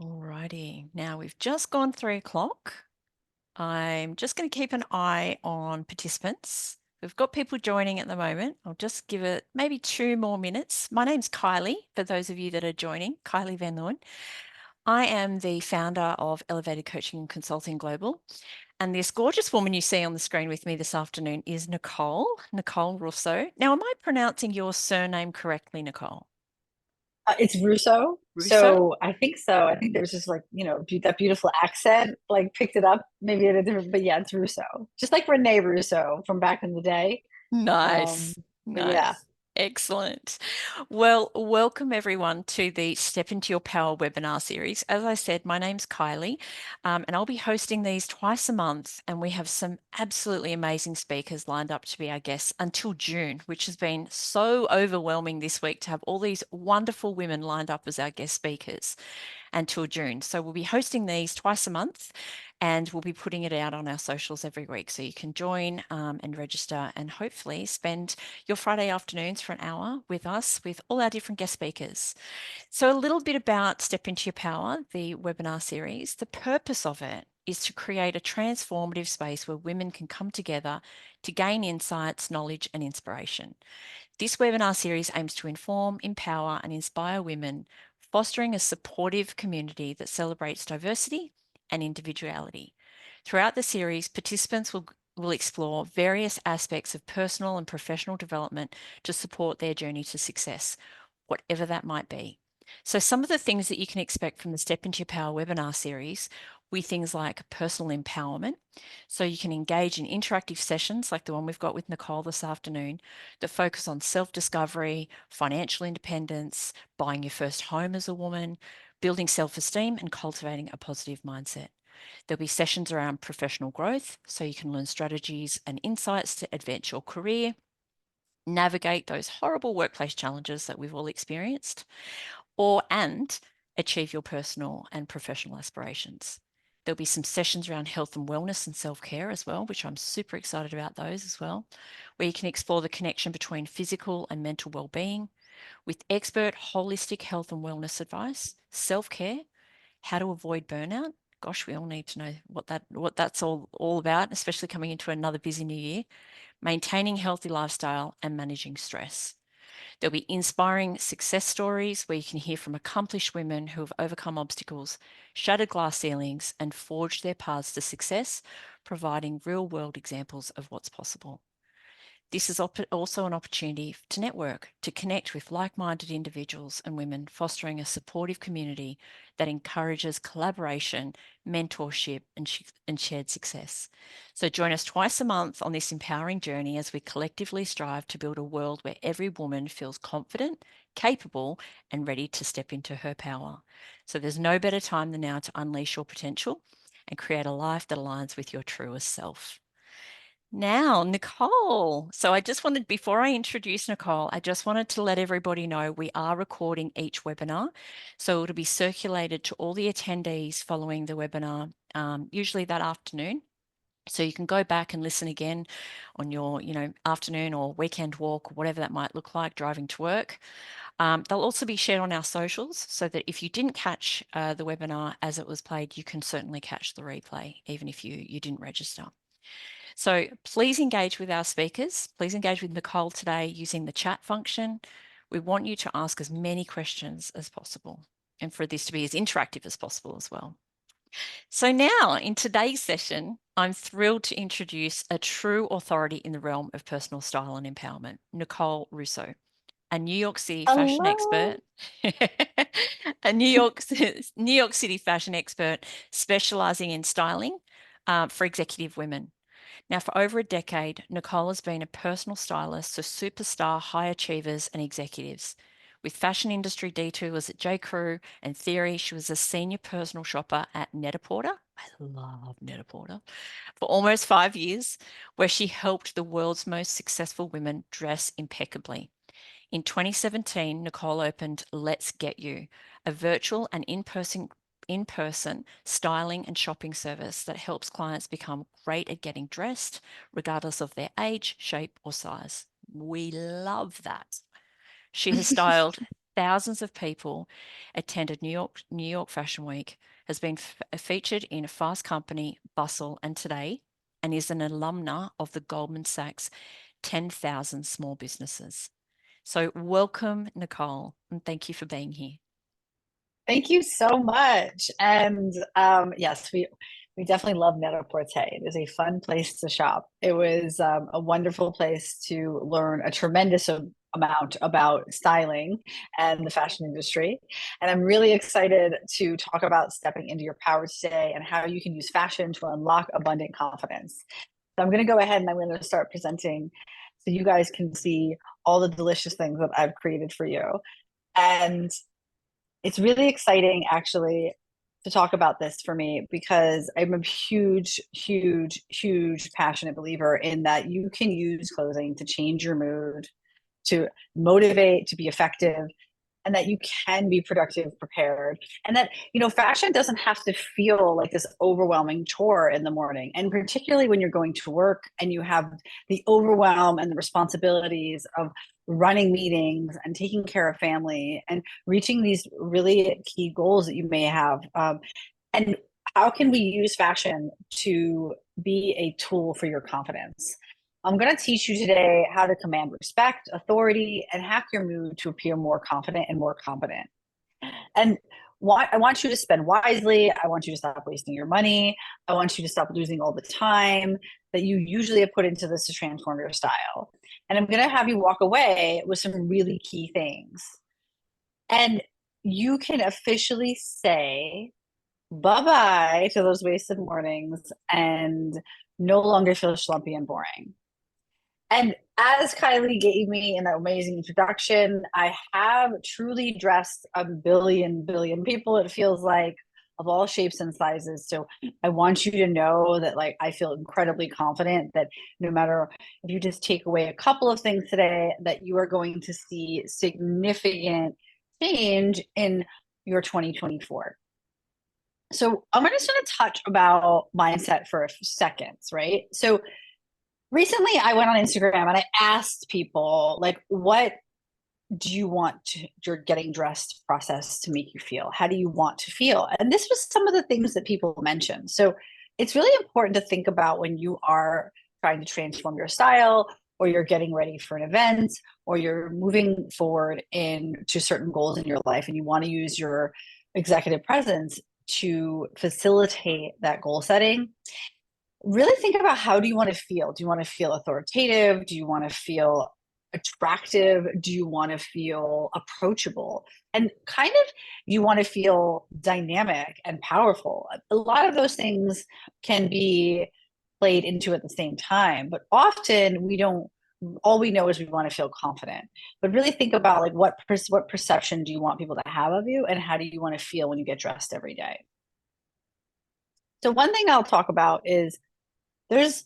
Alrighty, now we've just gone 3 o'clock. I'm just going to keep an eye on participants. We've got people joining at the moment. I'll just give it maybe 2 more minutes. My name's Kylie, for those of you that are joining, Kylie van Luyn. I am the founder of Elevated Coaching and Consulting Global. And this gorgeous woman you see on the screen with me this afternoon is Nicole Russo. Now, am I pronouncing your surname correctly, Nicole? It's Russo. Russo? So I think so. I think there's just like, that beautiful accent, like picked it up maybe at a different, but yeah, it's Russo. Just like Renee Russo from back in the day. Um, Nice. but yeah. Nice. Excellent. Well, welcome everyone to the Step Into Your Power webinar series. As I said, my name's Kylie, and I'll be hosting these twice a month. And we have some absolutely amazing speakers lined up to be our guests until June, which has been so overwhelming this week to have all these wonderful women lined up as our guest speakers until June. So we'll be hosting these twice a month and we'll be putting it out on our socials every week. So you can join and register and hopefully spend your Friday afternoons for an hour with us with all our different guest speakers. So a little bit about Step Into Your Power, the webinar series. The purpose of it is to create a transformative space where women can come together to gain insights, knowledge, and inspiration. This webinar series aims to inform, empower, and inspire women, fostering a supportive community that celebrates diversity and individuality. Throughout the series, participants will explore various aspects of personal and professional development to support their journey to success, whatever that might be. So, some of the things that you can expect from the Step Into Your Power webinar series will be things like personal empowerment. So, you can engage in interactive sessions like the one we've got with Nicole this afternoon that focus on self discovery, financial independence, buying your first home as a woman, building self esteem, and cultivating a positive mindset. There'll be sessions around professional growth, so you can learn strategies and insights to advance your career, navigate those horrible workplace challenges that we've all experienced, and achieve your personal and professional aspirations. There'll be some sessions around health and wellness and self care as well, which I'm super excited about those as well, where you can explore the connection between physical and mental well-being with expert holistic health and wellness advice, self care, how to avoid burnout. Gosh, we all need to know what that's all about, especially coming into another busy new year, maintaining healthy lifestyle and managing stress. There'll be inspiring success stories where you can hear from accomplished women who have overcome obstacles, shattered glass ceilings, and forged their paths to success, providing real world examples of what's possible. This is also an opportunity to network, to connect with like minded individuals and women, fostering a supportive community that encourages collaboration, mentorship, and shared success. So, join us twice a month on this empowering journey as we collectively strive to build a world where every woman feels confident, capable, and ready to step into her power. So, there's no better time than now to unleash your potential and create a life that aligns with your truest self. Now, Nicole. So I just wanted, before I introduce Nicole, I just wanted to let everybody know we are recording each webinar. So it'll be circulated to all the attendees following the webinar, usually that afternoon. So you can go back and listen again on your, afternoon or weekend walk, whatever that might look like, driving to work. They'll also be shared on our socials so that if you didn't catch the webinar as it was played, you can certainly catch the replay, even if you didn't register. So please engage with our speakers. Please engage with Nicole today using the chat function. We want you to ask as many questions as possible and for this to be as interactive as possible as well. So now in today's session, I'm thrilled to introduce a true authority in the realm of personal style and empowerment, Nicole Russo, a New York City fashion Hello. expert, a New York City fashion expert specializing in styling for executive women. Now, for over a decade, Nicole has been a personal stylist for superstar high achievers and executives. With fashion industry detours at J. Crew and Theory, she was a senior personal shopper at Net-a-Porter. I love Net-a-Porter for almost 5 years, where she helped the world's most successful women dress impeccably. In 2017, Nicole opened Let's Get You, a virtual and in person styling and shopping service that helps clients become great at getting dressed, regardless of their age, shape, or size. We love that. She has styled thousands of people attended New York Fashion Week, has been featured in Fast Company, Bustle, and Today, and is an alumna of the Goldman Sachs 10,000 Small Businesses. So welcome, Nicole, and thank you for being here. Thank you so much. And yes, we definitely love Net-a-Porter. It is a fun place to shop. It was a wonderful place to learn a tremendous amount about styling and the fashion industry. And I'm really excited to talk about stepping into your power today and how you can use fashion to unlock abundant confidence. So I'm going to go ahead and I'm going to start presenting so you guys can see all the delicious things that I've created for you. And it's really exciting actually to talk about this for me because I'm a huge, huge, huge passionate believer in that you can use clothing to change your mood, to motivate, to be effective, and that you can be productive, prepared, and that, fashion doesn't have to feel like this overwhelming chore in the morning. And particularly when you're going to work and you have the overwhelm and the responsibilities of running meetings and taking care of family and reaching these really key goals that you may have. And how can we use fashion to be a tool for your confidence? I'm going to teach you today how to command respect, authority, and hack your mood to appear more confident and more competent. And I want you to spend wisely. I want you to stop wasting your money. I want you to stop losing all the time that you usually have put into this to transform your style. And I'm going to have you walk away with some really key things. And you can officially say bye-bye to those wasted mornings and no longer feel slumpy and boring. And as Kylie gave me in that amazing introduction, I have truly dressed a billion people, it feels like, of all shapes and sizes. So I want you to know that, like, I feel incredibly confident that no matter if you just take away a couple of things today, that you are going to see significant change in your 2024. So I'm just going to touch about mindset for a few seconds, right? So recently I went on Instagram and I asked people, like, what do you want your getting dressed process to make you feel? How do you want to feel? And this was some of the things that people mentioned. So it's really important to think about when you are trying to transform your style, or you're getting ready for an event, or you're moving forward into certain goals in your life and you want to use your executive presence to facilitate that goal setting. Really think about, how do you want to feel? Do you want to feel authoritative? Do you want to feel attractive? Do you want to feel approachable? And kind of, you want to feel dynamic and powerful. A lot of those things can be played into at the same time, but often we don't. All we know is we want to feel confident. But really think about, like, what perception do you want people to have of you, and how do you want to feel when you get dressed every day? So one thing I'll talk about is there's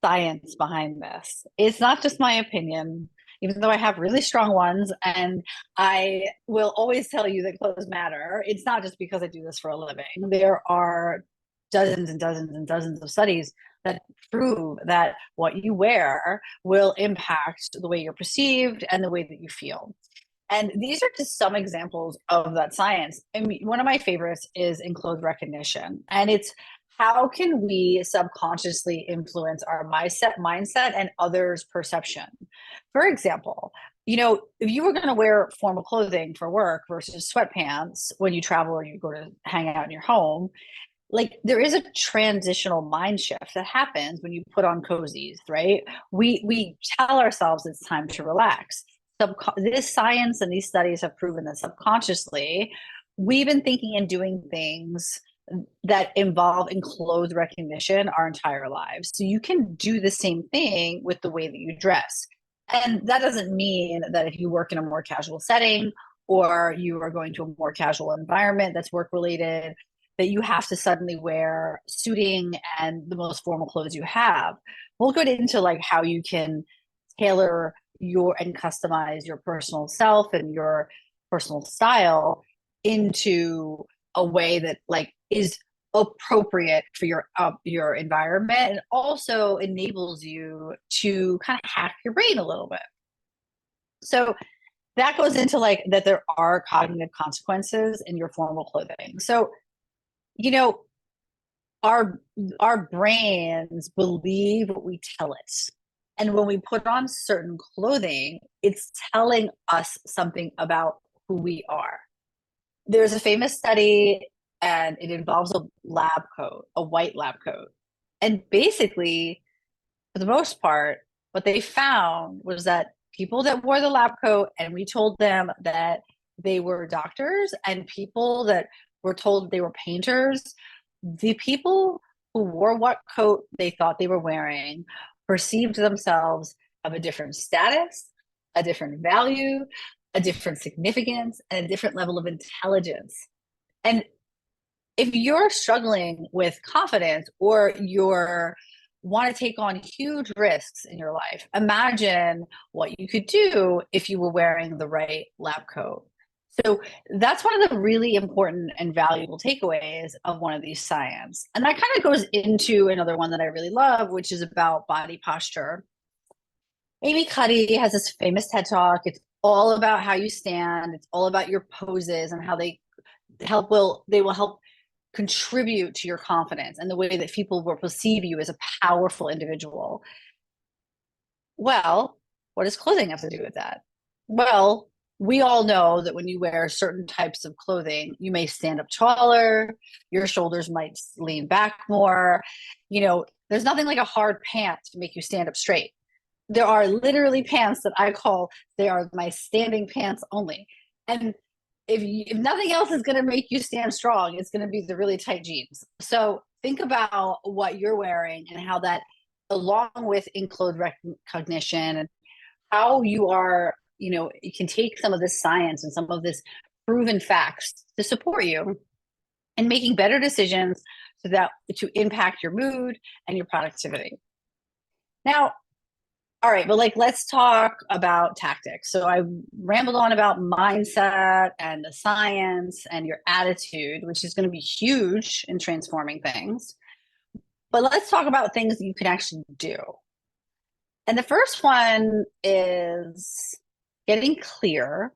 science behind this. It's not just my opinion, even though I have really strong ones. And I will always tell you that clothes matter. It's not just because I do this for a living. There are dozens and dozens and dozens of studies that prove that what you wear will impact the way you're perceived and the way that you feel. And these are just some examples of that science. I mean, one of my favorites is in clothes recognition. And it's, how can we subconsciously influence our mindset and others' perception? For example, if you were going to wear formal clothing for work versus sweatpants when you travel or you go to hang out in your home, like, there is a transitional mind shift that happens when you put on cozies, right? We tell ourselves it's time to relax. This science and these studies have proven that subconsciously we've been thinking and doing things that involve in clothes recognition our entire lives. So you can do the same thing with the way that you dress. And that doesn't mean that if you work in a more casual setting, or you are going to a more casual environment that's work related, that you have to suddenly wear suiting and the most formal clothes you have. We'll go into, like, how you can tailor your and customize your personal self and your personal style into a way that, like, is appropriate for your environment, and also enables you to kind of hack your brain a little bit. So that goes into like that there are cognitive consequences in your formal clothing. So, you know, our our brains believe what we tell it. And when we put on certain clothing, it's telling us something about who we are. There's a famous study and it involves a lab coat, a white lab coat. And basically, for the most part, what they found was that people that wore the lab coat and we told them that they were doctors, and people that were told they were painters, the people who wore what coat they thought they were wearing perceived themselves of a different status, a different value, a different significance, and a different level of intelligence. And if you're struggling with confidence or you're want to take on huge risks in your life, imagine what you could do if you were wearing the right lab coat. So that's one of the really important and valuable takeaways of one of these science. And that kind of goes into another one that I really love, which is about body posture. Amy Cuddy has this famous TED talk. It's all about how you stand. It's all about your poses and how they will help contribute to your confidence and the way that people will perceive you as a powerful individual. Well, what does clothing have to do with that? Well, we all know that when you wear certain types of clothing, you may stand up taller, your shoulders might lean back more. There's nothing like a hard pant to make you stand up straight. There are literally pants that I call, they are my standing pants only. And if nothing else is going to make you stand strong, it's going to be the really tight jeans. So think about what you're wearing and how that, along with in-clothes recognition and how you are, you can take some of this science and some of this proven facts to support you and making better decisions to impact your mood and your productivity. Now, all right, but let's talk about tactics. So I rambled on about mindset and the science and your attitude, which is going to be huge in transforming things. But let's talk about things that you can actually do. And the first one is getting clear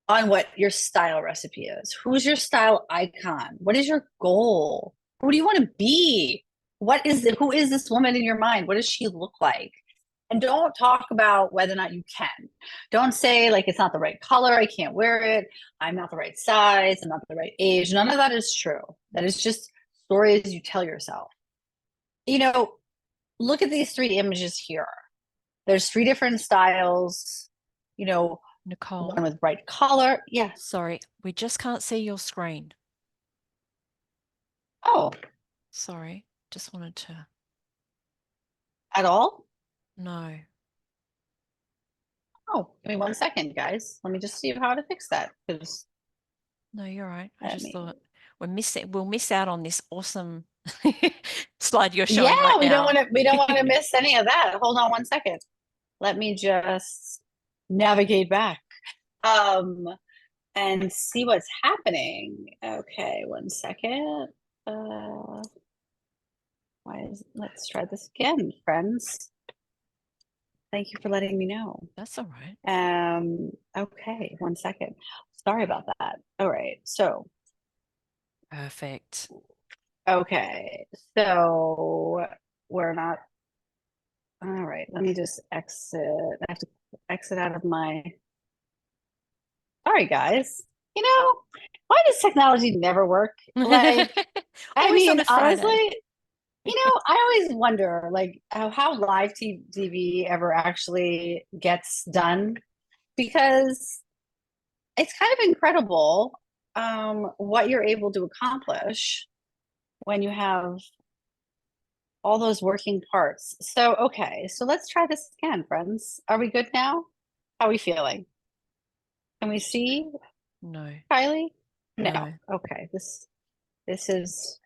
on what your style recipe is. Who's your style icon? What is your goal? Who do you want to be? Who is this woman in your mind? What does she look like? And don't talk about whether or not you can. Don't say it's not the right color, I can't wear it, I'm not the right size, I'm not the right age. None of that is true. That is just stories you tell yourself. Look at these 3 images here. There's 3 different styles, Nicole, one with bright color. Yeah. sorry, we just can't see your screen. Oh, Sorry, just wanted to. at all? No. Oh, give me 1 second, guys. Let me just see how to fix that. Because No, you're right. I just me. thought we'll miss out on this awesome slide you're showing Yeah, right now. we don't want to miss any of that. Hold on 1 second. Let me just navigate back and see what's happening. Okay, 1 second. Let's try this again, friends. Thank you for letting me know. That's all right. Okay, 1 second. Sorry about that. All right, so Perfect. okay, so we're not. All right, let me just exit. I have to exit out of my. Sorry, guys. Why does technology never work? I Always on mean, a Friday. honestly, I always wonder, how live TV ever actually gets done, because it's kind of incredible what you're able to accomplish when you have all those working parts. So, okay, so let's try this again, friends. Are we good now? How are we feeling? Can we see No. Kylie? No. No. Okay, this is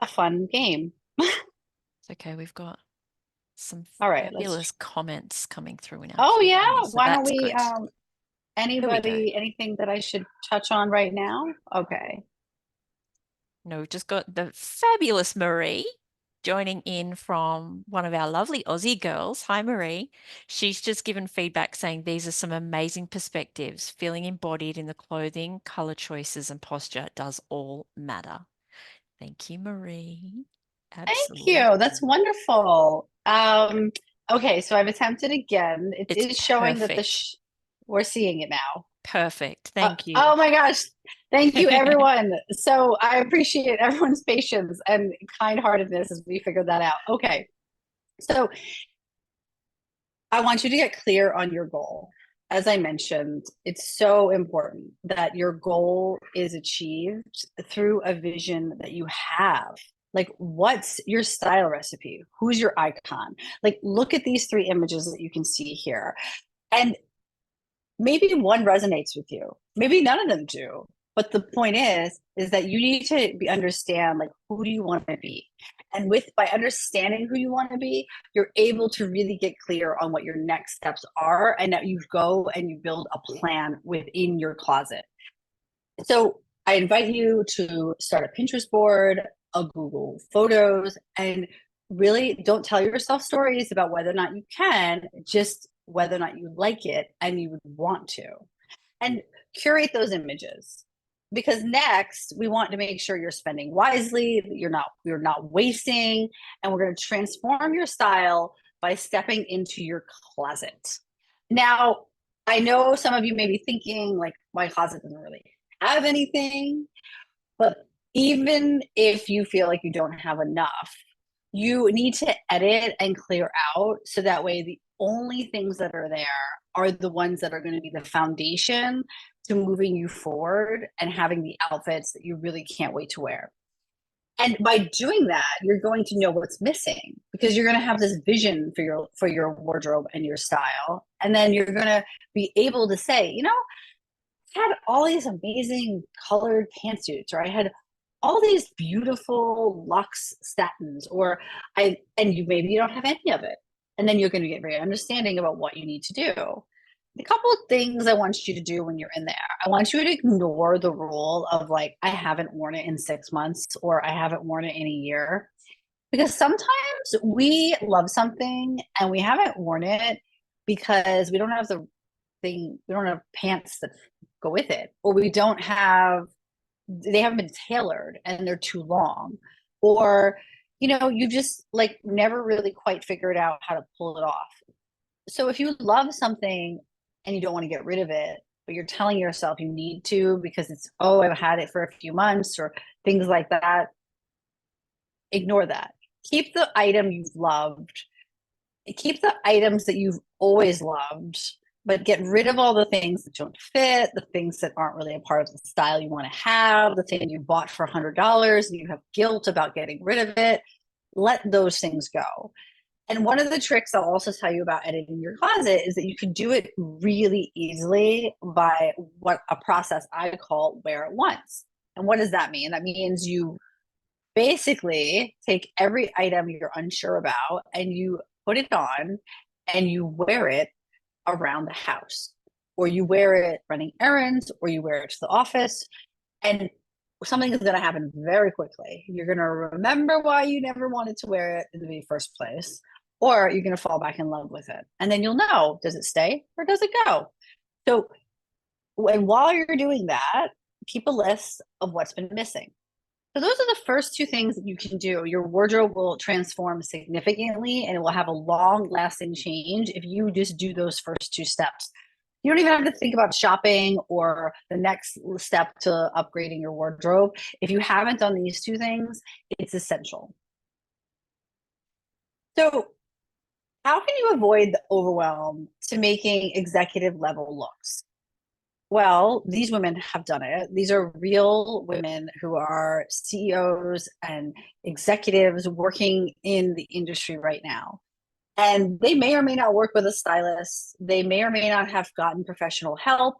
a fun game. It's okay. We've got some All right, fabulous comments coming through in our Oh yeah, Q&A, so why don't that's we good. Here we go. anything that I should touch on right now? Okay. No, we've just got the fabulous Marie. joining in from one of our lovely Aussie girls. Hi, Marie. She's just given feedback saying these are some amazing perspectives. Feeling embodied in the clothing, color choices, and posture does all matter. Thank you, Marie. Thank you. That's Absolutely. wonderful. Okay, so I've attempted again. It It's is showing that perfect. we're seeing it now. Perfect. Thank you. Oh my gosh. Thank you, everyone. So I appreciate everyone's patience and kind-heartedness as we figured that out. Okay. So I want you to get clear on your goal. As I mentioned, it's so important that your goal is achieved through a vision that you have. Like, what's your style recipe? Who's your icon? Like, look at these three images that you can see here. And maybe one resonates with you, maybe none of them do, but the point is that you need to understand, like, who do you want to be, and with by understanding who you want to be, you're able to really get clear on what your next steps are, and that you go and you build a plan within your closet. So I invite you to start a Pinterest board, a Google Photos, and really don't tell yourself stories about whether or not you can, just whether or not you like it and you would want to. And curate those images. Because next, we want to make sure you're spending wisely, you're not wasting, and we're going to transform your style by stepping into your closet. Now, I know some of you may be thinking, like, my closet doesn't really have anything, but even if you feel like you don't have enough, you need to edit and clear out so that way the only things that are there are the ones that are going to be the foundation to moving you forward and having the outfits that you really can't wait to wear. And by doing that, you're going to know what's missing because you're going to have this vision for your wardrobe and your style. And then you're going to be able to say, I had all these amazing colored pantsuits, or I had all these beautiful luxe satins, or you maybe you don't have any of it. And then you're going to get very understanding about what you need to do. A couple of things I want you to do when you're in there. I want you to ignore the rule of, like, I haven't worn it in 6 months, or I haven't worn it in a year. Because sometimes we love something and we haven't worn it because we don't have we don't have pants that go with it, or they haven't been tailored and they're too long, or you just, like, never really quite figured out how to pull it off. So if you love something and you don't want to get rid of it, but you're telling yourself you need to because it's, oh, I've had it for a few months or things like that, ignore that. Keep the item you've loved, keep the items that you've always loved, but get rid of all the things that don't fit, the things that aren't really a part of the style you want to have, the thing you bought for $100 and you have guilt about getting rid of it. Let those things go. And one of the tricks I'll also tell you about editing your closet is that you can do it really easily by what a process I call wear it once. And what does that mean? That means you basically take every item you're unsure about and you put it on and you wear it around the house, or you wear it running errands, or you wear it to the office. And something is going to happen very quickly. You're going to remember why you never wanted to wear it in the first place, or you're going to fall back in love with it. And then you'll know, does it stay or does it go? So, and while you're doing that, keep a list of what's been missing. So those are the first two things that you can do. Your wardrobe will transform significantly and it will have a long lasting change if you just do those first two steps. You don't even have to think about shopping or the next step to upgrading your wardrobe. If you haven't done these two things, it's essential. So, how can you avoid the overwhelm to making executive level looks? Well, these women have done it. These are real women who are CEOs and executives working in the industry right now. And they may or may not work with a stylist. They may or may not have gotten professional help.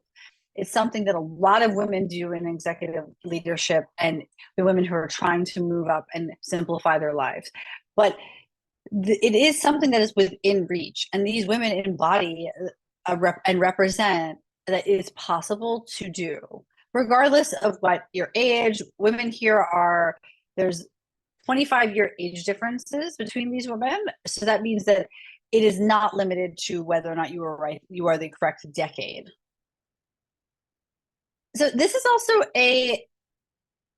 It's something that a lot of women do in executive leadership and the women who are trying to move up and simplify their lives. But it is something that is within reach. And these women embody and represent that it's possible to do, regardless of what your age. Women here are, there's 25-year age differences between these women. So that means that it is not limited to whether or not you were right, you are the correct decade. So this is also a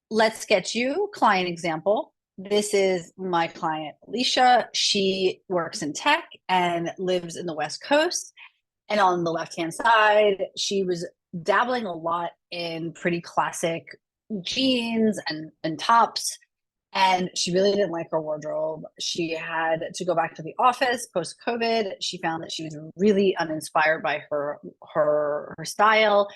let's get you client example. This is my client, Alicia. She works in tech and lives in the West Coast. And on the left-hand side, she was dabbling a lot in pretty classic jeans and tops. And she really didn't like her wardrobe. She had to go back to the office post-COVID. She found that she was really uninspired by her style.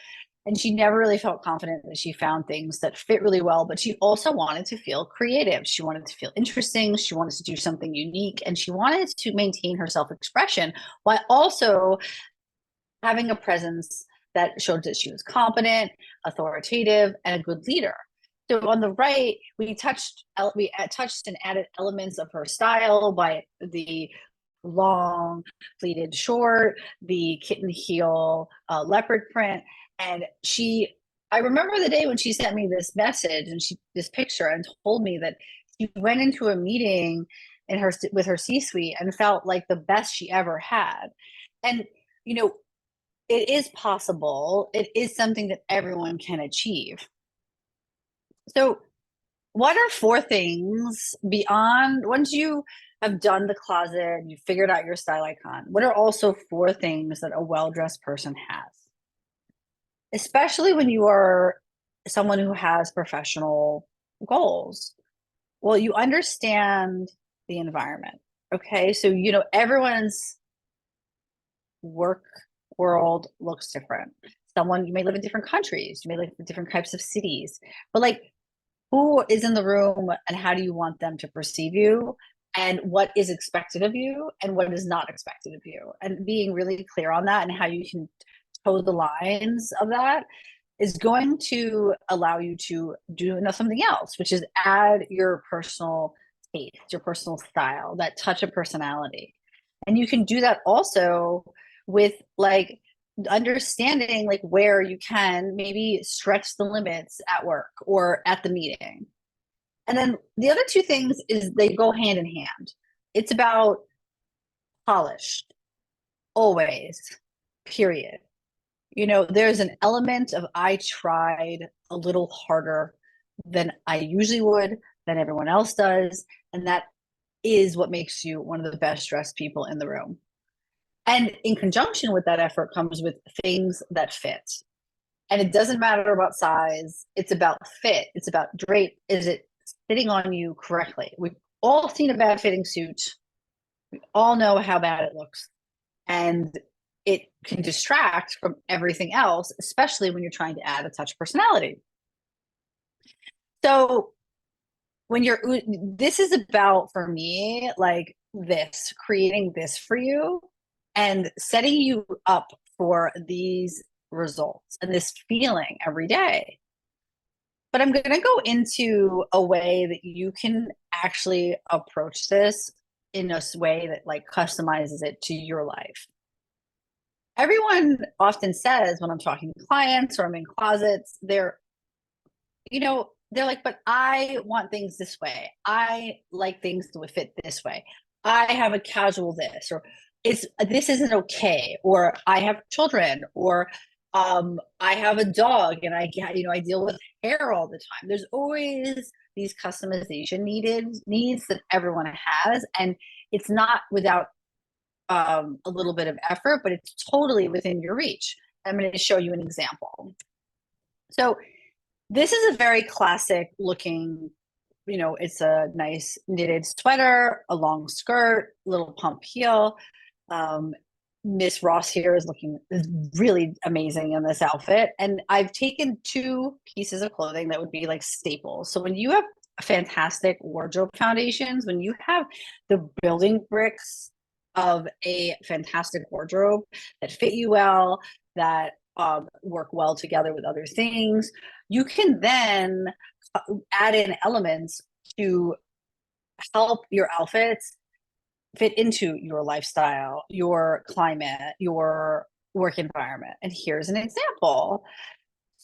And she never really felt confident that she found things that fit really well, but she also wanted to feel creative. She wanted to feel interesting. She wanted to do something unique, and she wanted to maintain her self-expression while also having a presence that showed that she was competent, authoritative, and a good leader. So on the right, we touched and added elements of her style by the long pleated short, the kitten heel leopard print, and I remember the day when she sent me this message and this picture and told me that she went into a meeting with her C-suite and felt like the best she ever had. And you know, it is possible. It is something that everyone can achieve. So, what are 4 things beyond once you have done the closet and you figured out your style icon? What are also 4 things that a well-dressed person has? Especially when you are someone who has professional goals. Well, you understand the environment. Okay. So, everyone's work world looks different. You may live in different countries, you may live in different types of cities, but like, who is in the room and how do you want them to perceive you? And what is expected of you and what is not expected of you? And being really clear on that and how you can toe the lines of that is going to allow you to do something else, which is add your personal taste, your personal style, that touch of personality. And you can do that also with like understanding like where you can maybe stretch the limits at work or at the meeting. And then the other 2 things is they go hand in hand. It's about polished, always, period. There's an element of I tried a little harder than I usually would, than everyone else does. And that is what makes you one of the best dressed people in the room. And in conjunction with that effort comes with things that fit. And it doesn't matter about size, it's about fit. It's about drape. Is it sitting on you correctly? We've all seen a bad fitting suit. We all know how bad it looks. And it can distract from everything else, especially when you're trying to add a touch of personality. So this is about, for me, like this, creating this for you and setting you up for these results and this feeling every day. But I'm going to go into a way that you can actually approach this in a way that like customizes it to your life. Everyone often says when I'm talking to clients or I'm in closets, they're like, but I want things this way. I like things to fit this way. I have a casual this, or this isn't okay, or I have children, or I have a dog and I deal with hair all the time. There's always these customization needs that everyone has, and it's not without a little bit of effort, but it's totally within your reach. I'm going to show you an example. So this is a very classic looking, it's a nice knitted sweater, a long skirt, little pump heel. Miss Ross here is looking really amazing in this outfit. And I've taken 2 pieces of clothing that would be like staples. So when you have fantastic wardrobe foundations, when you have the building bricks of a fantastic wardrobe that fit you well, that work well together with other things, you can then add in elements to help your outfits fit into your lifestyle, your climate, your work environment. And here's an example.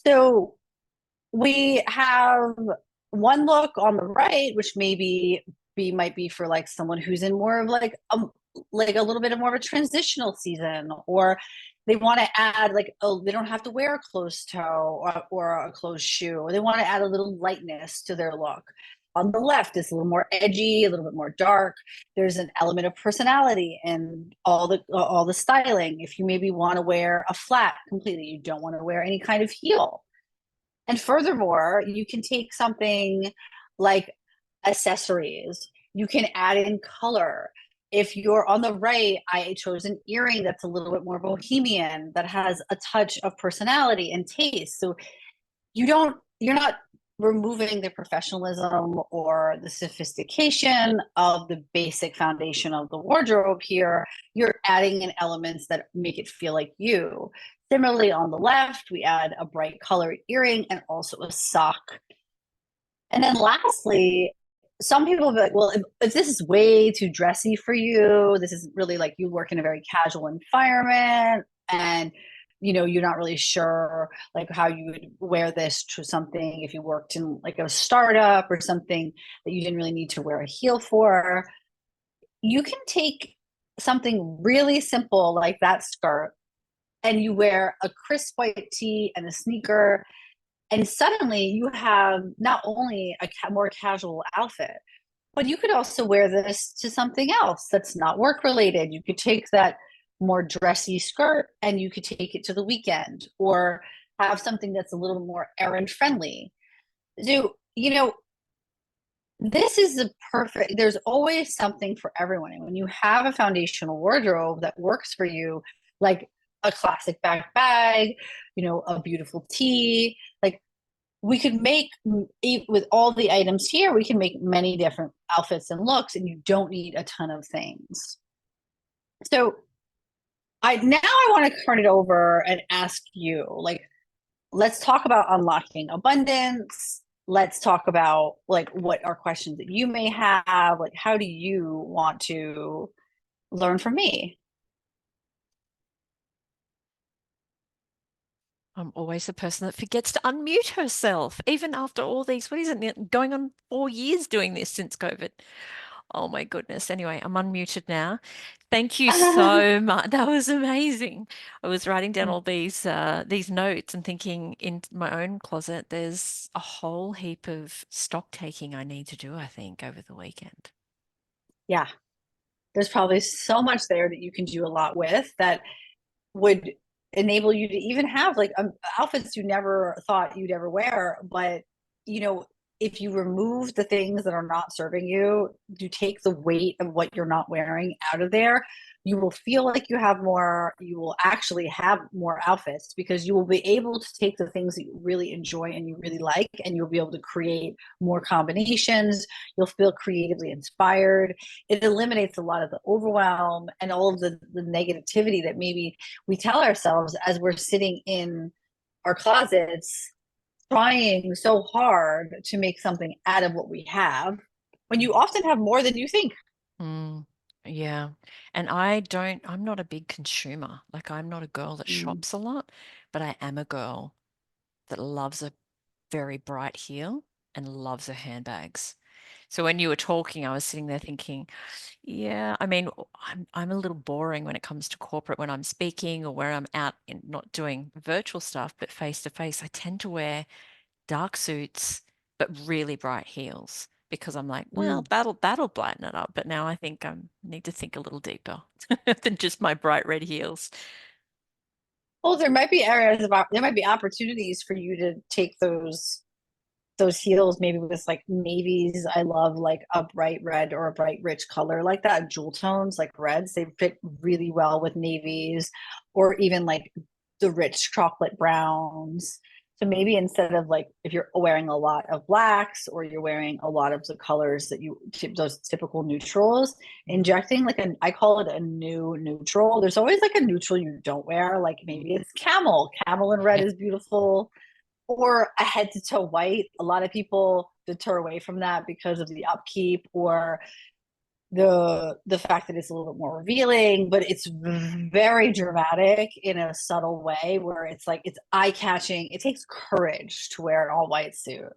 So we have one look on the right, which might be for like someone who's in more of like a little bit of more of a transitional season, or they want to add like, oh, they don't have to wear a closed toe or a closed shoe, or they want to add a little lightness to their look. On the left, it's a little more edgy, a little bit more dark. There's an element of personality and all the styling. If you maybe want to wear a flat completely, you don't want to wear any kind of heel. And furthermore, you can take something like accessories. You can add in color. If you're on the right, I chose an earring that's a little bit more bohemian, that has a touch of personality and taste. So you're not removing the professionalism or the sophistication of the basic foundation of the wardrobe here. You're adding in elements that make it feel like you. Similarly, on the left, we add a bright colored earring and also a sock. And then lastly, some people will be like, well, if this is way too dressy for you, this is really like you work in a very casual environment, and you're not really sure like how you would wear this to something if you worked in like a startup or something that you didn't really need to wear a heel for. You can take something really simple like that skirt and you wear a crisp white tee and a sneaker, and suddenly you have not only a more casual outfit, but you could also wear this to something else that's not work related. You could take that more dressy skirt and you could take it to the weekend, or have something that's a little more errand friendly. So, this is the perfect, there's always something for everyone. And when you have a foundational wardrobe that works for you, like a classic back bag, a beautiful tee, like we could make, with all the items here, we can make many different outfits and looks, and you don't need a ton of things. So I want to turn it over and ask you, like, let's talk about unlocking abundance. Let's talk about like what are questions that you may have. Like, how do you want to learn from me? I'm always the person that forgets to unmute herself, even after all these, what is it, going on 4 years doing this since COVID. Oh my goodness. Anyway, I'm unmuted now. Thank you so much. That was amazing. I was writing down all these notes and thinking in my own closet, there's a whole heap of stock taking I need to do, I think, over the weekend. Yeah, there's probably so much there that you can do a lot with that would enable you to even have like outfits you never thought you'd ever wear. But you know, if you remove the things that are not serving you, you take the weight of what you're not wearing out of there, you will feel like you have more, you will actually have more outfits, because you will be able to take the things that you really enjoy and you really like, and you'll be able to create more combinations. You'll feel creatively inspired. It eliminates a lot of the overwhelm and all of the negativity that maybe we tell ourselves as we're sitting in our closets trying so hard to make something out of what we have, when you often have more than you think. Mm, yeah. And I'm not a big consumer. Like, I'm not a girl that Mm. shops a lot, but I am a girl that loves a very bright heel and loves her handbags. So when you were talking, I was sitting there thinking, yeah, I mean, I'm a little boring when it comes to corporate when I'm speaking or where I'm out and not doing virtual stuff, but face to face. I tend to wear dark suits, but really bright heels because I'm like, well, Mm. that'll brighten it up. But now I think I need to think a little deeper than just my bright red heels. Well, there might be areas about, there might be opportunities for you to take those heels maybe with like navies. I love like a bright red or a bright rich color like that. Jewel tones like reds, they fit really well with navies, or even like the rich chocolate browns. So maybe instead of like, if you're wearing a lot of blacks or you're wearing a lot of the colors that you, those typical neutrals, injecting like I call it a new neutral. There's always like a neutral you don't wear. Like maybe it's camel. Camel and red is beautiful, or a head to toe white. A lot of people deter away from that because of the upkeep, or the fact that it's a little bit more revealing, but it's very dramatic in a subtle way where it's like it's eye catching. It takes courage to wear an all white suit.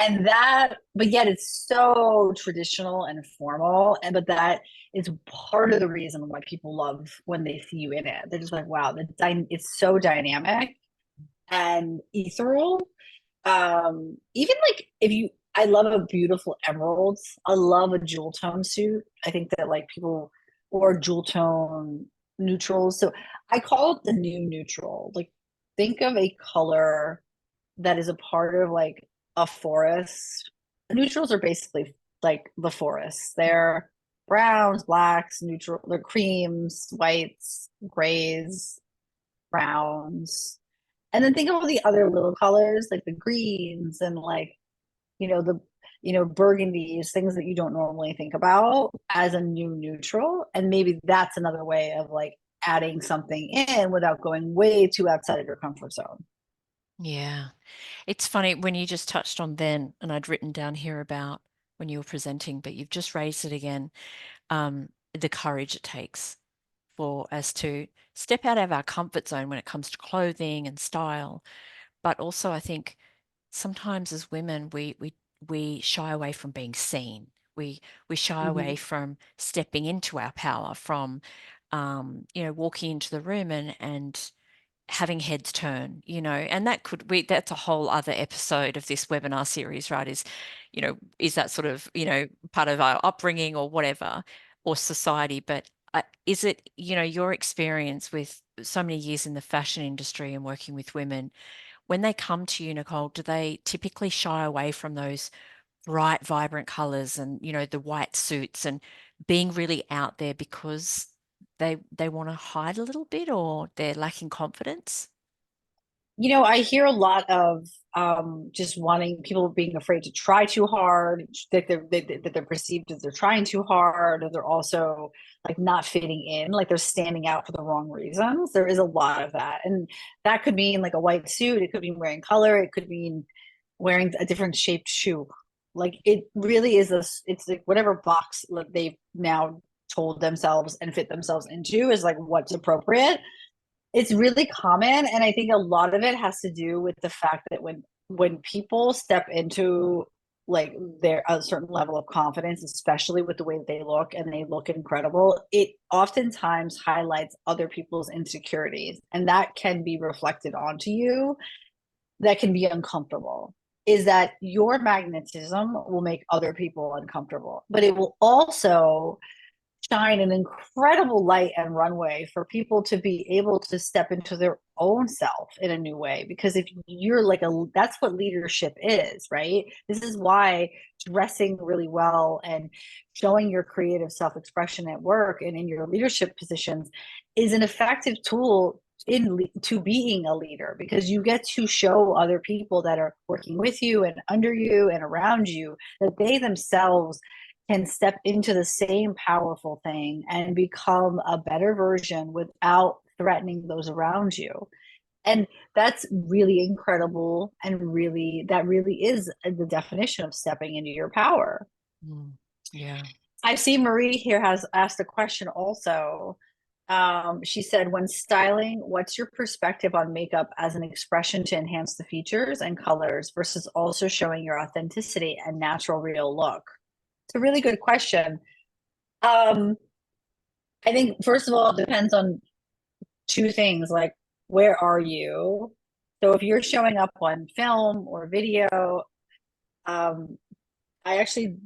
And that, but yet it's so traditional and formal. And but that is part of the reason why people love when they see you in it. They're just like, wow, it's so dynamic and ethereal. Even like if you I love a beautiful emeralds. I love a jewel tone suit. I think that like people or jewel tone neutrals. So I call it the new neutral. Like think of a color that is a part of like a forest. Neutrals are basically like the forest. They're browns, blacks, neutral, they're creams, whites, grays, browns. And then think of all the other little colors, like the greens and like, the burgundies, things that you don't normally think about as a new neutral. And maybe that's another way of like adding something in without going way too outside of your comfort zone. Yeah. It's funny when you just touched on then, and I'd written down here about when you were presenting, but you've just raised it again, the courage it takes for us to step out of our comfort zone when it comes to clothing and style. But also, I think sometimes as women, we shy away from being seen. We shy Mm-hmm. away from stepping into our power, from walking into the room and having heads turn, and that's a whole other episode of this webinar series, right? Is that sort of, part of our upbringing or whatever, or society, but is it, your experience with so many years in the fashion industry and working with women, when they come to you, Nicole, do they typically shy away from those bright, vibrant colors and, the white suits and being really out there because they want to hide a little bit or they're lacking confidence? I hear a lot of just wanting people being afraid to try too hard, that they're perceived as they're trying too hard, or they're also like not fitting in, like they're standing out for the wrong reasons. There is a lot of that, and that could mean like a white suit. It could mean wearing color. It could mean wearing a different shaped shoe. Like it really is it's like whatever box like they've now told themselves and fit themselves into is like what's appropriate. It's really common, and I think a lot of it has to do with the fact that when people step into like their a certain level of confidence, especially with the way that they look and they look incredible, it oftentimes highlights other people's insecurities, and that can be reflected onto you. That can be uncomfortable. Is that your magnetism will make other people uncomfortable, but it will also shine an incredible light and runway for people to be able to step into their own self in a new way. Because if you're like that's what leadership is, right? This is why dressing really well and showing your creative self-expression at work and in your leadership positions is an effective tool to being a leader, because you get to show other people that are working with you and under you and around you that they themselves can step into the same powerful thing and become a better version without threatening those around you. And that's really incredible. And really, that really is the definition of stepping into your power. Mm, yeah. I see Marie here has asked a question also. She said, when styling, what's your perspective on makeup as an expression to enhance the features and colors versus also showing your authenticity and natural, real look? It's a really good question. Um, I think first of all, it depends on two things, like where are you? So if you're showing up on film or video, um, I actually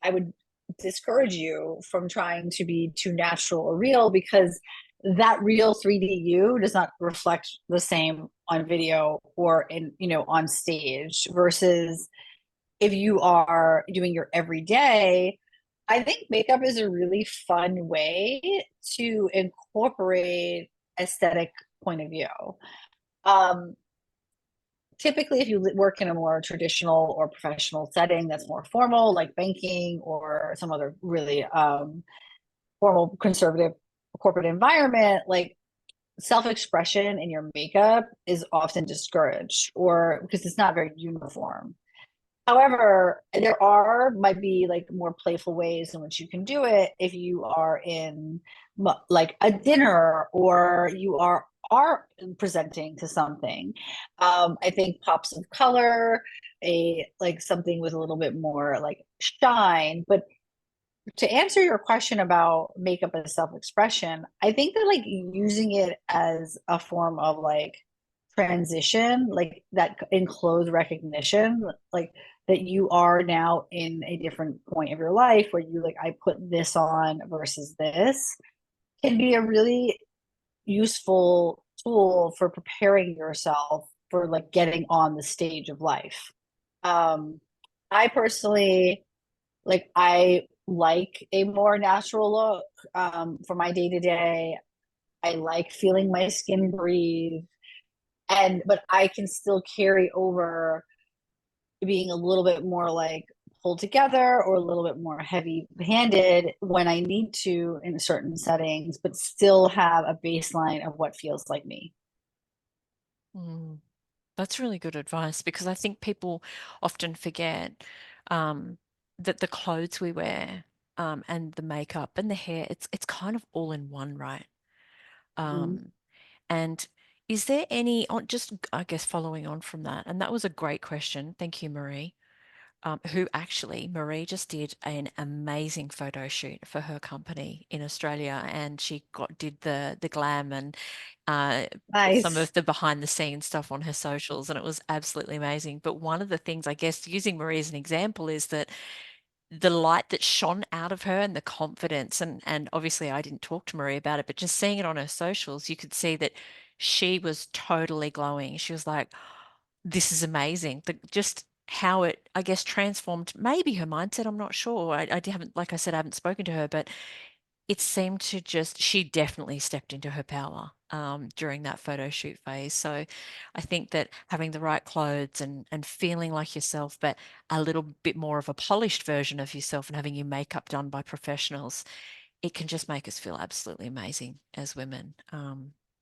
I would discourage you from trying to be too natural or real, because that real 3D you does not reflect the same on video or on stage versus if you are doing your everyday. I think makeup is a really fun way to incorporate aesthetic point of view. Um, Typically, if you work in a more traditional or professional setting that's more formal, like banking or some other really formal, conservative corporate environment, like self-expression in your makeup is often discouraged, or because it's not very uniform. However, there might be like more playful ways in which you can do it if you are in like a dinner, or you are are presenting to something. I think pops of color, a like something with a little bit more like shine. But to answer your question about makeup as self-expression, I think that like using it as a form of like transition, like that enclosed recognition, like that you are now in a different point of your life where you like, I put this on versus this, can be a really useful tool for preparing yourself for like getting on the stage of life. Um, I personally I like a more natural look for my day to day. I like feeling my skin breathe, and but I can still carry over being a little bit more like pulled together or a little bit more heavy handed when I need to in certain settings, but still have a baseline of what feels like me. Mm, that's really good advice because I think people often forget um, that the clothes we wear and the makeup and the hair, it's kind of all in one, right? Mhm. Um, and is there any, just I guess following on from that, and that was a great question. Thank you, Marie. Who actually, Marie just did an amazing photo shoot for her company in Australia, and she did the glam and some Nice. of the behind the scenes stuff on her socials, and it was absolutely amazing. But one of the things, I guess, using Marie as an example, is that the light that shone out of her and the confidence, and obviously I didn't talk to Marie about it, but just seeing it on her socials, you could see that she was totally glowing. She was like, this is amazing. Just how it, I guess, transformed maybe her mindset. I'm not sure. I haven't, like I said, I haven't spoken to her, but it seemed to just, she definitely stepped into her power during that photo shoot phase. So I think that having the right clothes and feeling like yourself, but a little bit more of a polished version of yourself and having your makeup done by professionals, it can just make us feel absolutely amazing as women.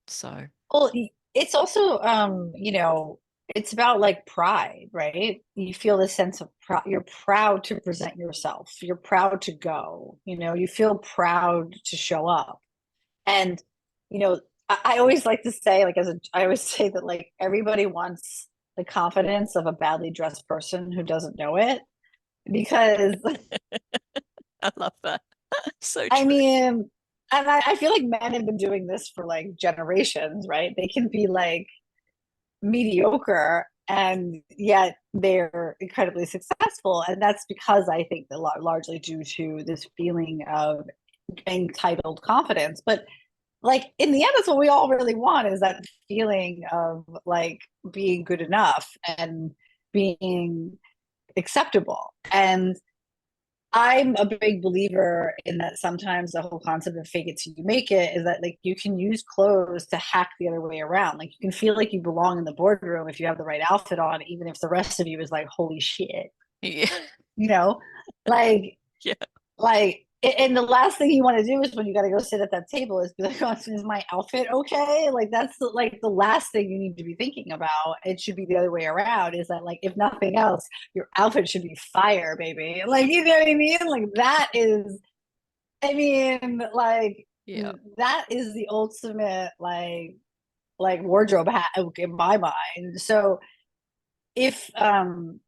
So Well, it's also, it's about like pride, right? You feel this sense of pride. You're proud to present yourself. You're proud to go. You feel proud to show up. And, I always like to say, like, I always say that like everybody wants the confidence of a badly dressed person who doesn't know it. Because, I love that. So I true. mean, and I feel like men have been doing this for like generations, right? They can be like, mediocre and yet they're incredibly successful, and that's because I think that largely due to this feeling of entitled confidence. But like in the end, that's what we all really want, is that feeling of like being good enough and being acceptable. And I'm a big believer in that. Sometimes the whole concept of fake it till you make it is that like you can use clothes to hack the other way around. Like you can feel like you belong in the boardroom if you have the right outfit on, even if the rest of you is like, holy shit, Yeah. you know, like Yeah. and the last thing you want to do is when you got to go sit at that table is be like, oh, is my outfit okay? Like that's like the last thing you need to be thinking about. It should be the other way around, is that like, if nothing else, your outfit should be fire, baby. Like, you know what I mean? Like that is, I mean, like Yeah. that is the ultimate like wardrobe hat in my mind. So if and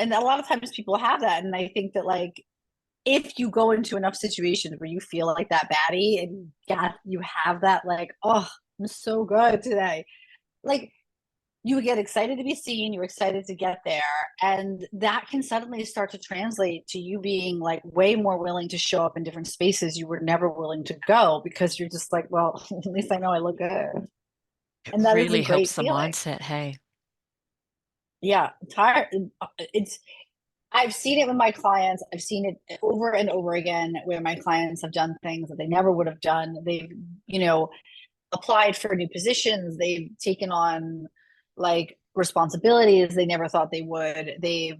a lot of times people have that, and I think that like if you go into enough situations where you feel like that baddie and yeah, you have that like, oh, I'm so good today. Like you get excited to be seen, you're excited to get there. And that can suddenly start to translate to you being like way more willing to show up in different spaces you were never willing to go, because you're just like, well, at least I know I look good. It And that is a really helps great the feeling. mindset. Hey. Yeah. Tired. It's I've seen it with my clients. I've seen it over and over again where my clients have done things that they never would have done. They've, you know, applied for new positions. They've taken on like responsibilities they never thought they would. They've,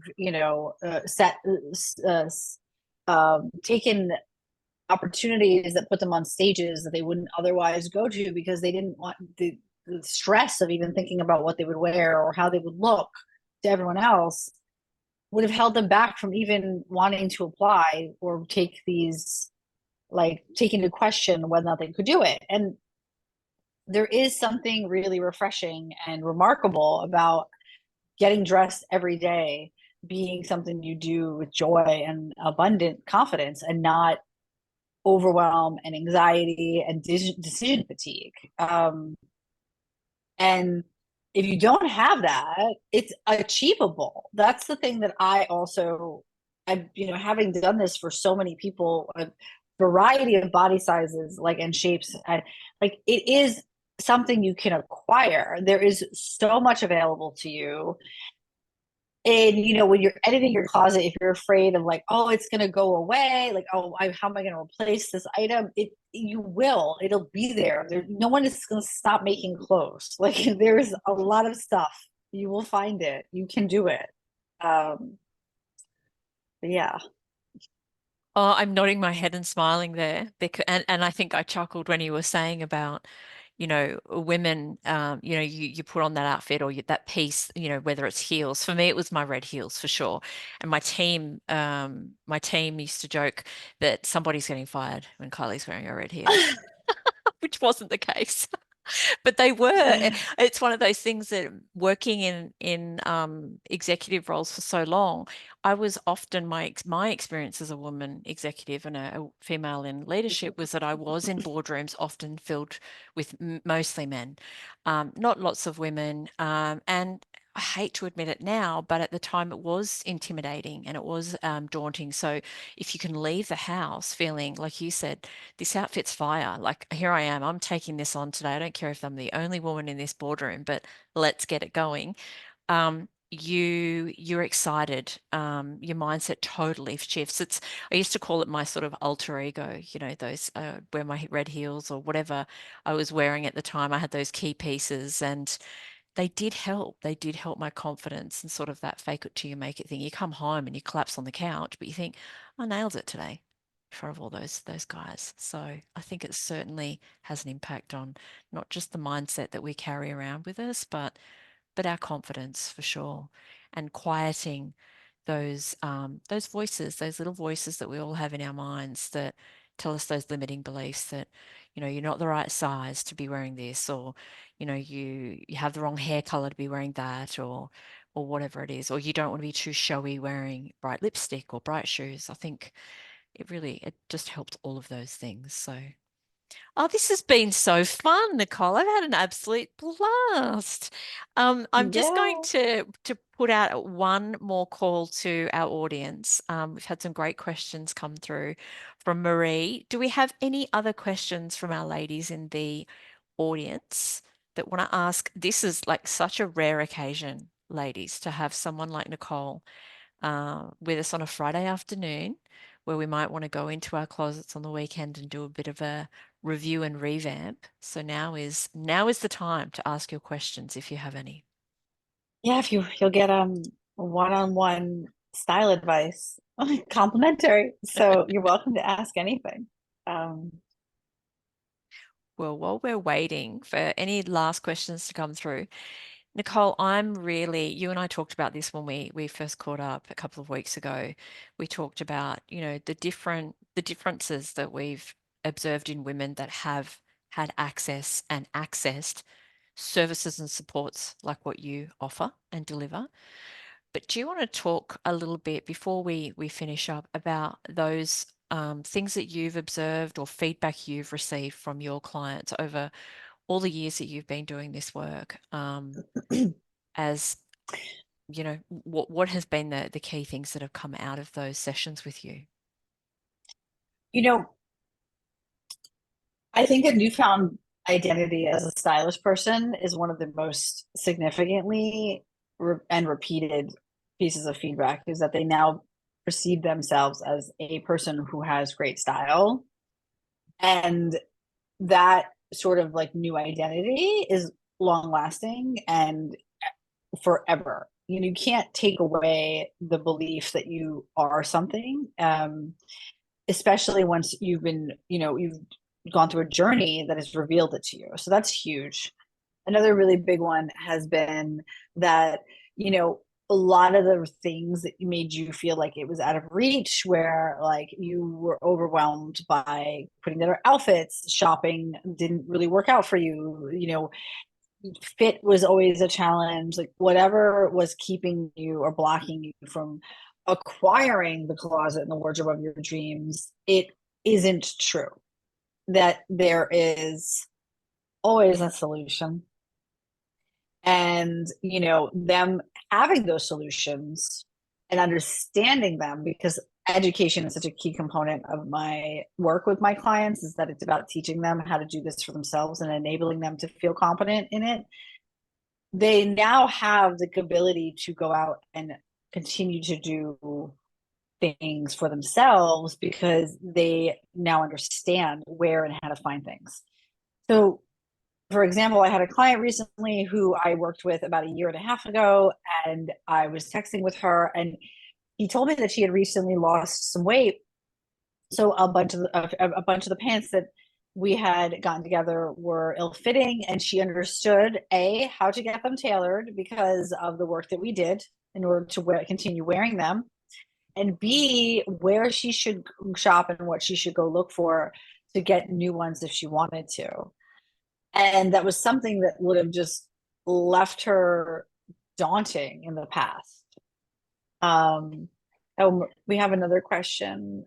taken opportunities that put them on stages that they wouldn't otherwise go to because they didn't want the stress of even thinking about what they would wear or how they would look to everyone else, would have held them back from even wanting to apply or take these, like take into question whether or not they could do it. And there is something really refreshing and remarkable about getting dressed every day being something you do with joy and abundant confidence, and not overwhelm and anxiety and decision fatigue. And if you don't have that, it's achievable. That's the thing that I also, having done this for so many people, a variety of body sizes, like, and shapes, like, it is something you can acquire. There is so much available to you. And when you're editing your closet, if you're afraid of, like, oh, it's going to go away, like, oh, how am I going to replace this item, it'll be there. No one is going to stop making clothes. Like, there's a lot of stuff. You will find it. You can do it. But yeah. Oh, I'm nodding my head and smiling there because, and I think I chuckled when you were saying about, women, you put on that outfit or that piece, whether it's heels. For me, it was my red heels for sure. And my team used to joke that somebody's getting fired when Kylie's wearing her red heels, which wasn't the case. But they were. It's one of those things that working in executive roles for so long, I was often my experience as a woman executive and a female in leadership was that I was in boardrooms often filled with mostly men, not lots of women, and I hate to admit it now, but at the time it was intimidating and it was daunting. So if you can leave the house feeling, like you said, this outfit's fire. Like here I am, I'm taking this on today. I don't care if I'm the only woman in this boardroom, but let's get it going. You're excited. Your mindset totally shifts. I used to call it my sort of alter ego, those wear my red heels or whatever I was wearing at the time. I had those key pieces and they did help. They did help my confidence and sort of that fake it till you make it thing. You come home and you collapse on the couch, but you think, I nailed it today in front of all those guys. So I think it certainly has an impact on not just the mindset that we carry around with us, but our confidence for sure, and quieting those voices, those little voices that we all have in our minds that tell us those limiting beliefs that you're not the right size to be wearing this, or you have the wrong hair color to be wearing that, or whatever it is, or you don't want to be too showy wearing bright lipstick or bright shoes. I think it just helped all of those things. So oh, this has been so fun, Nicole. I've had an absolute blast. I'm just going Yeah. to put out one more call to our audience. We've had some great questions come through from Marie. Do we have any other questions from our ladies in the audience that want to ask? This is like such a rare occasion, ladies, to have someone like Nicole with us on a Friday afternoon where we might want to go into our closets on the weekend and do a bit of a review and revamp. So now is the time to ask your questions if you have any. Yeah, if you'll get one-on-one style advice, complimentary. So you're welcome to ask anything. Um, Well, while we're waiting for any last questions to come through, Nicole, you and I talked about this when we first caught up a couple of weeks ago. We talked about, the differences that we've observed in women that have had access and accessed services and supports like what you offer and deliver. But do you want to talk a little bit before we finish up about those things that you've observed or feedback you've received from your clients over all the years that you've been doing this work? As what has been the key things that have come out of those sessions with you? you know, I think a newfound identity as a stylish person is one of the most significantly and repeated pieces of feedback, is that they now perceive themselves as a person who has great style. And that sort of like new identity is long lasting and forever. You can't take away the belief that you are something, especially once you've gone through a journey that has revealed it to you. So that's huge. Another really big one has been that, you know, a lot of the things that made you feel like it was out of reach, where like you were overwhelmed by putting together outfits, shopping didn't really work out for you, fit was always a challenge, like whatever was keeping you or blocking you from acquiring the closet and the wardrobe of your dreams, it isn't true that there is always a solution. And them having those solutions and understanding them, because education is such a key component of my work with my clients, is that it's about teaching them how to do this for themselves and enabling them to feel confident in it. They now have the ability to go out and continue to do things for themselves because they now understand where and how to find things. So, for example, I had a client recently who I worked with about a year and a half ago, and I was texting with her, and he told me that she had recently lost some weight. So a bunch of the pants that we had gotten together were ill-fitting, and she understood how to get them tailored because of the work that we did in order to continue wearing them, and B, where she should shop and what she should go look for to get new ones if she wanted to. And that was something that would have just left her daunting in the past. Um, oh, we have another question.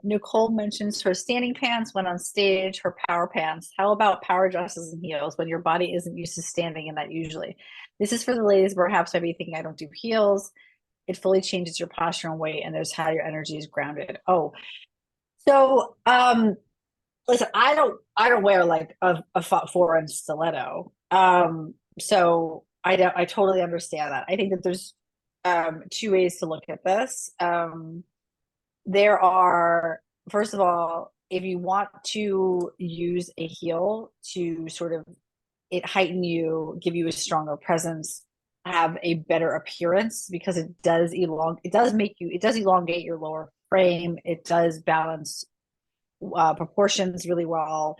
Nicole mentions her standing pants when on stage, her power pants. How about power dresses and heels when your body isn't used to standing in that usually? This is for the ladies perhaps I be thinking I don't do heels. It fully changes your posture and weight, and there's how your energy is grounded. Oh, so listen, I don't wear like a 4-inch stiletto. So I totally understand that. I think that there's two ways to look at this. There are, first of all, if you want to use a heel to sort of it heighten you, give you a stronger presence, have a better appearance, because it does elongate your lower frame. It does balance proportions really well.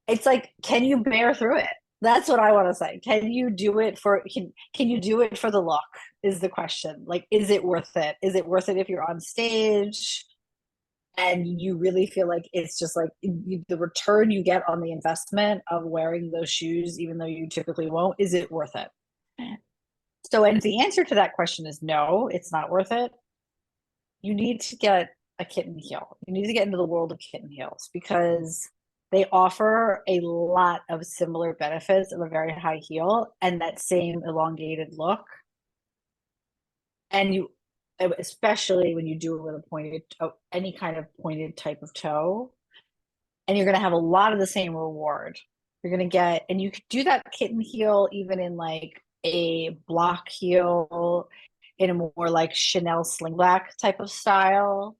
It's like, can you bear through it? That's what I want to say. Can you do it for the look is the question. Like, is it worth it? Is it worth it if you're on stage and you really feel like it's just like the return you get on the investment of wearing those shoes, even though you typically won't, is it worth it? So, and the answer to that question is no, it's not worth it. You need to get a kitten heel. You need to get into the world of kitten heels because they offer a lot of similar benefits of a very high heel and that same elongated look. And especially when you do it with any kind of pointed type of toe, and you're going to have a lot of the same reward. You're going to get, and you could do that kitten heel even in like a block heel, in a more like Chanel slingback type of style,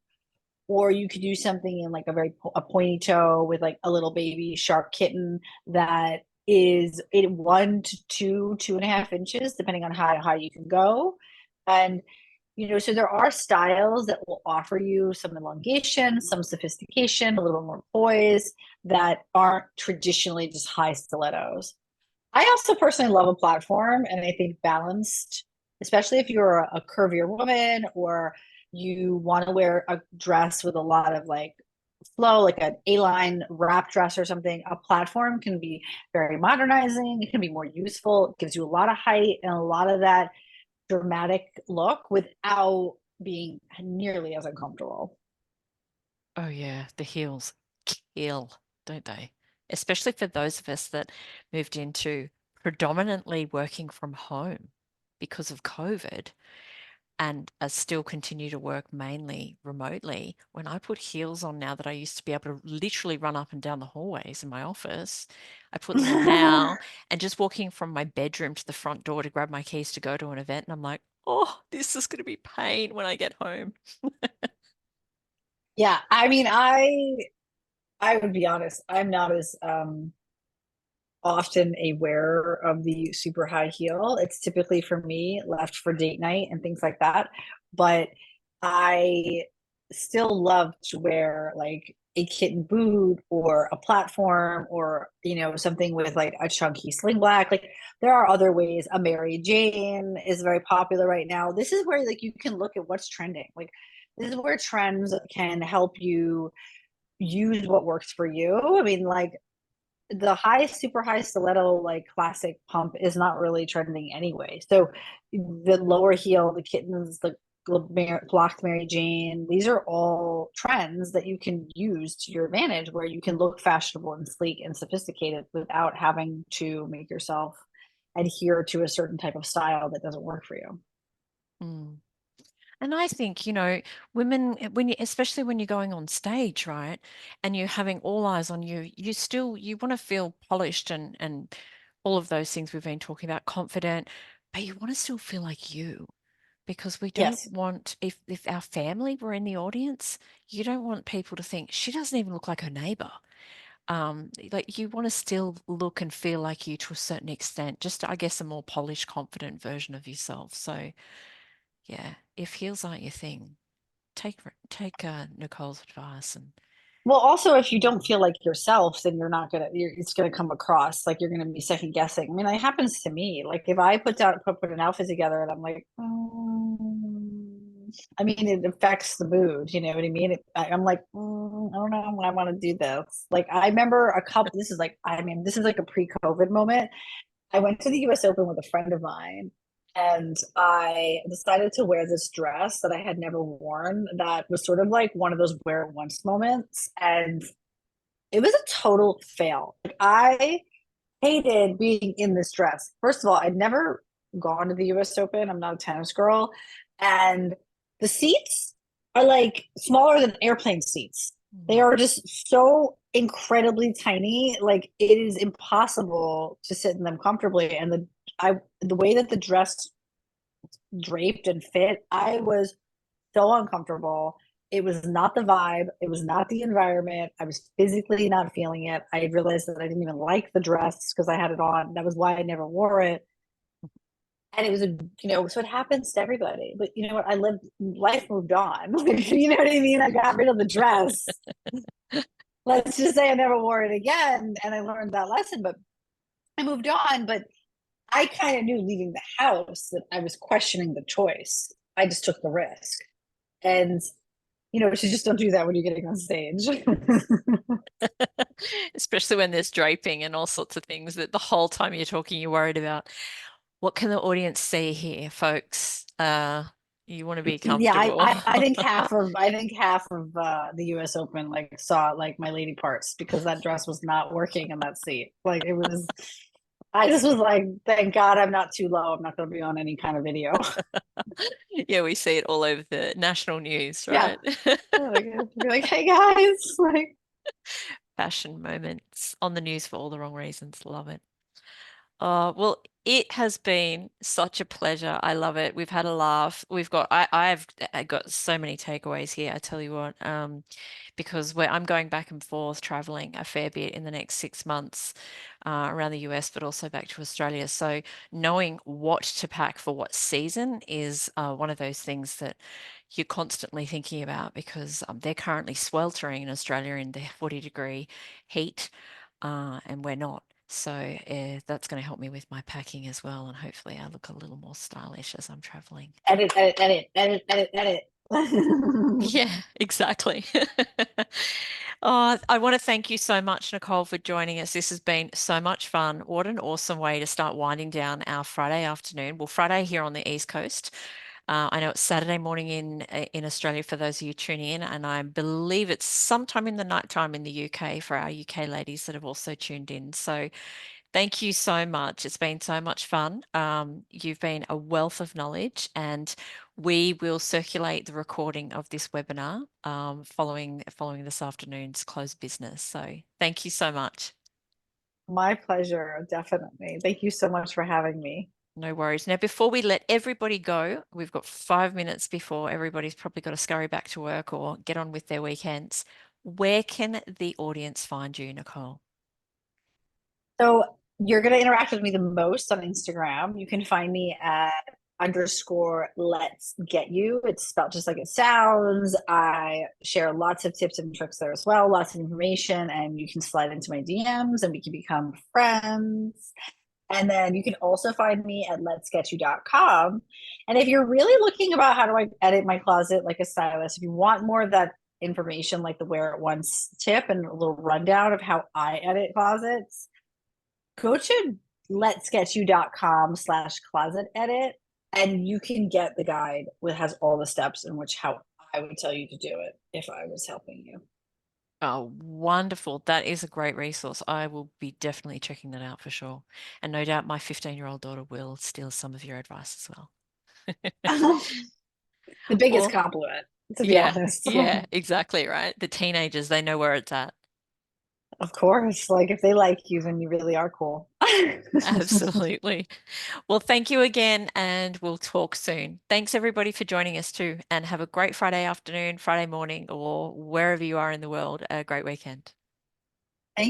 or you could do something in like a pointy toe with like a little baby sharp kitten that is 1 to 2.5 inches, depending on how high you can go. And so there are styles that will offer you some elongation, some sophistication, a little bit more poise that aren't traditionally just high stilettos. I also personally love a platform, and I think balanced, especially if you're a curvier woman or you want to wear a dress with a lot of like flow, like an A-line wrap dress or something, a platform can be very modernizing. It can be more useful. It gives you a lot of height and a lot of that dramatic look without being nearly as uncomfortable. Oh yeah, the heels kill, don't they? Especially for those of us that moved into predominantly working from home because of COVID and still continue to work mainly remotely. When I put heels on now that I used to be able to literally run up and down the hallways in my office, I put them on now and just walking from my bedroom to the front door to grab my keys to go to an event, and I'm like, oh, this is going to be pain when I get home. Yeah, I mean, I would be honest, I'm not as often a wearer of the super high heel. It's typically for me left for date night and things like that. But I still love to wear like a kitten boot or a platform or something with like a chunky sling black. Like there are other ways. A Mary Jane is very popular right now. This is where like you can look at what's trending. Like this is where trends can help you use what works for you. I mean, like the high, super high stiletto, like classic pump is not really trending anyway. So the lower heel, the kittens, the blocked Mary Jane, these are all trends that you can use to your advantage where you can look fashionable and sleek and sophisticated without having to make yourself adhere to a certain type of style that doesn't work for you. Mm. And I think, women, when you, especially when you're going on stage, right, and you're having all eyes on you, you want to feel polished and all of those things we've been talking about, confident, but you want to still feel like you, because we don't Yes. want, if our family were in the audience, you don't want people to think she doesn't even look like her neighbor. Like you want to still look and feel like you to a certain extent, just I guess a more polished, confident version of yourself. So yeah, if heels aren't your thing, take Nicole's advice and Well, also, if you don't feel like yourself, then it's gonna come across like you're gonna be second guessing. I mean, it happens to me. Like if I put an outfit together and I'm like, I mean, it affects the mood. You know what I mean? I'm like, I don't know when I want to do this. Like I remember a couple. This is like, I mean, this is like a pre-COVID moment. I went to the US Open with a friend of mine and I decided to wear this dress that I had never worn that was sort of like one of those wear it once moments. And it was a total fail. Like, I hated being in this dress. First of all, I'd never gone to the US Open. I'm not a tennis girl. And the seats are like smaller than airplane seats. They mm, are just so incredibly tiny. Like it is impossible to sit in them comfortably. And the way that the dress draped and fit, I was so uncomfortable. It was not the vibe. It was not the environment. I was physically not feeling it. I realized that I didn't even like the dress because I had it on. That was why I never wore it. And it was so it happens to everybody. But you know what? I lived, life moved on. You know what I mean? I got rid of the dress. Let's just say I never wore it again. And I learned that lesson, but I moved on. But I kind of knew leaving the house that I was questioning the choice. I just took the risk. And you just don't do that when you're getting on stage. especially when there's draping and all sorts of things that the whole time you're talking, you're worried about what can the audience see here, folks? You want to be Yeah, comfortable. I think half of the US Open like saw like my lady parts because that dress was not working in that seat. Like it was I just was like, thank God I'm not too low. I'm not gonna be on any kind of video. Yeah, we see it all over the national news, Yeah. right? Like, be like, hey guys, like Fashion moments on the news for all the wrong reasons. Love it. Well, it has been such a pleasure. I love it. We've had a laugh. I got so many takeaways here, I tell you what. Because I'm going back and forth traveling a fair bit in the next 6 months, around the US, but also back to Australia. So knowing what to pack for what season is one of those things that you're constantly thinking about because they're currently sweltering in Australia in the 40-degree heat, and we're not. So that's going to help me with my packing as well, and hopefully I look a little more stylish as I'm traveling. edit, edit, edit, edit, edit, edit. Yeah, exactly. Oh, I want to thank you so much, Nicole, for joining us. This has been so much fun. What an awesome way to start winding down our Friday afternoon. Well, Friday here on the East Coast. I know it's Saturday morning in Australia for those of you tuning in, and I believe it's sometime in the nighttime in the UK for our UK ladies that have also tuned in. So thank you so much. It's been so much fun. You've been a wealth of knowledge, and we will circulate the recording of this webinar following this afternoon's close business. So thank you so much. My pleasure, definitely. Thank you so much for having me. No worries. Now, before we let everybody go, we've got 5 minutes before everybody's probably got to scurry back to work or get on with their weekends. Where can the audience find you, Nicole? So you're going to interact with me the most on Instagram. You can find me at underscore let's get you. It's spelled just like it sounds. I share lots of tips and tricks there as well, lots of information, and you can slide into my DMs and we can become friends. And then you can also find me at letsgetyou.com. And if you're really looking about how do I edit my closet like a stylist, if you want more of that information, like the wear it once tip and a little rundown of how I edit closets, go to letsgetyou.com/closet edit and you can get the guide that has all the steps in which how I would tell you to do it if I was helping you. Oh, wonderful. That is a great resource. I will be definitely checking that out for sure. And no doubt my 15-year-old daughter will steal some of your advice as well. The biggest Well, compliment, to be yeah, honest. yeah, exactly right. The teenagers, they know where it's at. Of course, like if they like you, then you really are cool. Absolutely. Well, thank you again, and we'll talk soon. Thanks everybody for joining us too, and have a great Friday afternoon, Friday morning, or wherever you are in the world, a great weekend.